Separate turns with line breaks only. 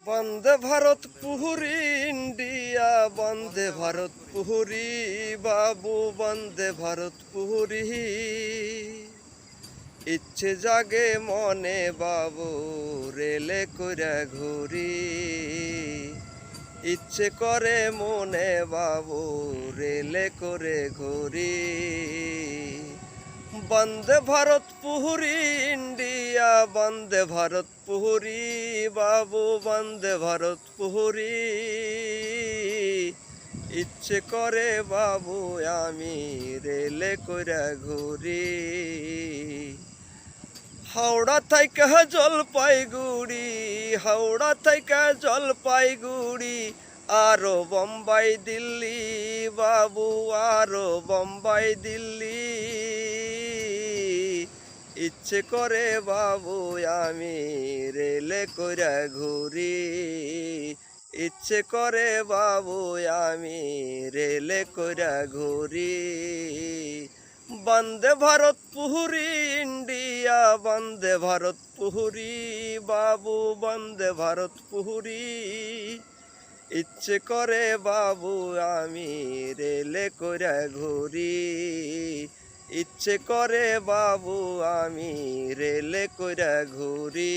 Vande Bharat পুহুরি India, Vande Bharat পুহুরি বাবু, বন্দে ভারত পুহুরি। ইচ্ছে জাগে মনে বাবু, রেলে কইরা ঘুরি। ইচ্ছে করে মনে বাবু, রেলে করে ঘুরি। বন্দে ভারত পুহুরি ইন্ডিয়া, বন্দে ভারত পুহুরি বাবু, বন্দে ভারত পুহুরি। ইচ্ছে করে বাবু আমি রেলে কইরা ঘুরি। হাওড়া থাইকা জলপাইগুড়ি, হাওড়া থাইকা জলপাইগুড়ি, আরো বোম্বাই দিল্লি বাবু, আরো বোম্বাই দিল্লি। ইচ্ছে করে বাবু আমি রেলে কইরা ঘুরি। ইচ্ছে করে বাবু আমি রেলে কইরা ঘুরি। বন্দে ভারত পুহুরি ইন্ডিয়া, বন্দে ভারত পুহুরি বাবু, বন্দে ভারত পুহুরি। ইচ্ছে করে বাবু আমি রেলে কইরা ঘুরি। ইচ্ছে করে বাবু আমি রেলে কইরা ঘুরি।